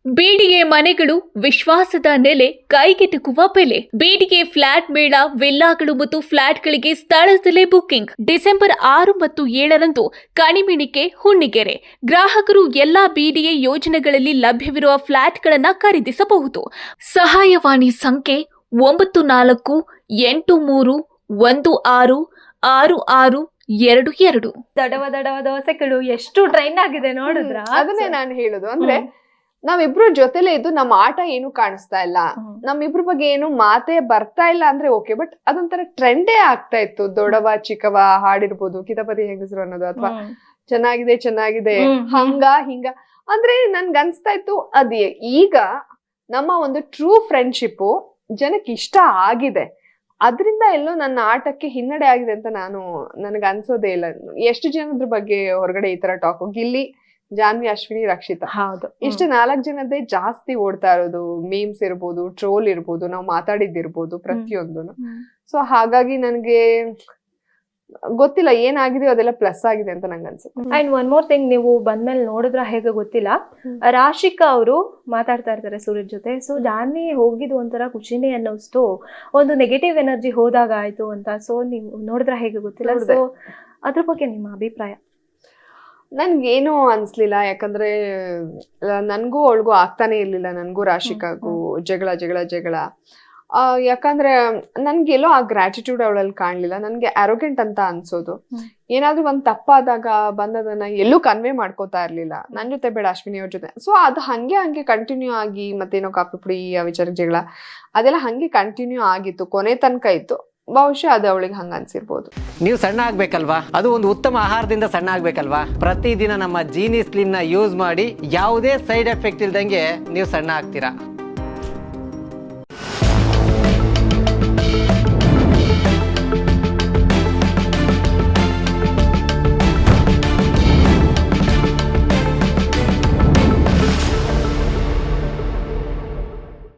BDA ಮನೆಗಳು ವಿಶ್ವಾಸದ ನೆಲೆ, ಕೈಗೆಟುಕುವ ಬೆಲೆ. ಬಿಡಿಎ ಫ್ಲಾಟ್ ಮೇಳ, ವಿಲ್ಲಾಗಳು ಮತ್ತು ಫ್ಲಾಟ್ಗಳಿಗೆ ಸ್ಥಳದಲ್ಲೇ ಬುಕಿಂಗ್. ಡಿಸೆಂಬರ್ 6 ಮತ್ತು 7ರಂದು ಕಣಿಮಿಣಿಕೆ, ಹುಣ್ಣಿಗೆರೆ. ಗ್ರಾಹಕರು ಎಲ್ಲಾ ಬಿಡಿಎ ಯೋಜನೆಗಳಲ್ಲಿ ಲಭ್ಯವಿರುವ ಫ್ಲಾಟ್ಗಳನ್ನು ಖರೀದಿಸಬಹುದು. ಸಹಾಯವಾಣಿ ಸಂಖ್ಯೆ 9413166622. ದಡವ ದೋಸೆಗಳು ಎಷ್ಟು ಟ್ರೆಂಡ್ ಆಗಿದೆ ನೋಡಿದ್ರ. ಅದನ್ನೇ ನಾನು ಹೇಳುದು. ಅಂದ್ರೆ ನಾವಿಬ್ರು ಜೊತೆಲೆ ಇದ್ದು ನಮ್ಮ ಆಟ ಏನು ಕಾಣಿಸ್ತಾ ಇಲ್ಲ, ನಮ್ಮಿಬ್ರ ಬಗ್ಗೆ ಏನು ಮಾತೇ ಬರ್ತಾ ಇಲ್ಲ ಅಂದ್ರೆ ಓಕೆ. ಬಟ್ ಅದೊಂಥರ ಟ್ರೆಂಡೇ ಆಗ್ತಾ ಇತ್ತು. ದೊಡವ ಚಿಕ್ಕವ ಹಾಡಿರ್ಬೋದು, ಕಿತಪತಿ ಹೆಂಗಸರು ಅನ್ನೋದು, ಅಥವಾ ಚೆನ್ನಾಗಿದೆ ಹಂಗ ಹಿಂಗ ಅಂದ್ರೆ ನನ್ಗೆ ಅನ್ಸ್ತಾ ಇತ್ತು. ಅದೇ ಈಗ ನಮ್ಮ ಒಂದು ಟ್ರೂ ಫ್ರೆಂಡ್ಶಿಪ್ ಜನಕ್ಕೆ ಇಷ್ಟ ಆಗಿದೆ. ಅದ್ರಿಂದ ಎಲ್ಲೋ ನನ್ನ ಆಟಕ್ಕೆ ಹಿನ್ನಡೆ ಆಗಿದೆ ಅಂತ ನನಗೆ ಅನ್ಸೋದೇ ಇಲ್ಲ. ಎಷ್ಟು ಜನದ್ರ ಬಗ್ಗೆ ಹೊರಗಡೆ ಈ ತರ ಟಾಕ್, ಗಿಲ್ಲಿ, ಜಾನ್ವಿ, ಅಶ್ವಿನಿ, ರಕ್ಷಿತಾ, ಹೌದು, ಇಷ್ಟು 4 ಜನದ್ದೇ ಜಾಸ್ತಿ ಓಡ್ತಾ ಇರೋದು. ಮೀಮ್ಸ್ ಇರ್ಬೋದು, ಟ್ರೋಲ್ ಇರ್ಬೋದು, ನಾವು ಮಾತಾಡಿದ್ದಿರ್ಬೋದು, ಪ್ರತಿಯೊಂದು. ಸೊ ಹಾಗಾಗಿ ನನ್ಗೆ ಗೊತ್ತಿಲ್ಲ ಏನಾಗಿದೆ, ಅದೆಲ್ಲ ಪ್ಲಸ್ ಆಗಿದೆ ಅಂತ ನಂಗೆ ಅನ್ಸುತ್ತೆ. ಅಂಡ್ ಒನ್ ಮೋರ್ ಥಿಂಗ್, ನೀವು ಬಂದ್ಮೇಲೆ ನೋಡಿದ್ರ ಹೇಗೆ ಗೊತ್ತಿಲ್ಲ, ರಾಶಿಕಾ ಅವರು ಮಾತಾಡ್ತಾ ಇರ್ತಾರೆ ಸೂರ್ಯ್ ಜೊತೆ. ಸೊ ಜಾನ್ವಿ ಹೋಗಿದ್ದು ಒಂಥರ ಖುಷಿನೇ ಅನ್ನೋಷ್ಟು ಒಂದು ನೆಗೆಟಿವ್ ಎನರ್ಜಿ ಹೋದಾಗ ಆಯ್ತು ಅಂತ. ಸೊ ನೀವು ನೋಡಿದ್ರ ಹೇಗೆ ಗೊತ್ತಿಲ್ಲ. ಸೊ ಅದ್ರ ಬಗ್ಗೆ ನಿಮ್ಮ ಅಭಿಪ್ರಾಯ? ನನ್ಗೇನು ಅನ್ಸ್ಲಿಲ್ಲ. ಯಾಕಂದ್ರೆ ನನ್ಗೂ ಅವಳಿಗೂ ಆಗ್ತಾನೆ ಇರ್ಲಿಲ್ಲ, ನನ್ಗೂ ರಾಶಿಕಾಗೂ ಜಗಳ. ಯಾಕಂದ್ರೆ ನನ್ಗೆಲ್ಲೋ ಆ ಗ್ರಾಟಿಟ್ಯೂಡ್ ಅವಳಲ್ಲಿ ಕಾಣ್ಲಿಲ್ಲ. ನನ್ಗೆ ಅರೋಗೆಂಟ್ ಅಂತ ಅನ್ಸೋದು. ಏನಾದ್ರೂ ಒಂದ್ ತಪ್ಪಾದಾಗ ಬಂದದನ್ನ ಎಲ್ಲೂ ಕನ್ವೆ ಮಾಡ್ಕೋತಾ ಇರ್ಲಿಲ್ಲ. ನನ್ ಜೊತೆ ಬೇಡ, ಅಶ್ವಿನಿ ಅವ್ರ ಜೊತೆ. ಸೊ ಅದು ಹಂಗೆ ಕಂಟಿನ್ಯೂ ಆಗಿ, ಮತ್ತೇನೋ ಕಾಫಿ ಪುಡಿ ಆ ವಿಚಾರ ಜಗಳ ಅದೆಲ್ಲ ಹಂಗೆ ಕಂಟಿನ್ಯೂ ಆಗಿತ್ತು, ಕೊನೆ ತನಕ ಇತ್ತು. ಬಹುಶಃ ಅದು ಅವಳಿಗೆ ಹಂಗ ಅನ್ಸಿರ್ಬೋದು. ನೀವು ಸಣ್ಣ ಆಗ್ಬೇಕಲ್ವಾ? ಅದು ಒಂದು ಉತ್ತಮ ಆಹಾರದಿಂದ ಸಣ್ಣ ಆಗ್ಬೇಕಲ್ವಾ? ಪ್ರತಿದಿನ ನಮ್ಮ ಜೀನಿ ಸ್ಲಿಮ್ ನ ಯೂಸ್ ಮಾಡಿ ಯಾವುದೇ ಸೈಡ್ ಎಫೆಕ್ಟ್ ಇಲ್ದಂಗೆ ನೀವು ಸಣ್ಣ ಆಗ್ತೀರಾ.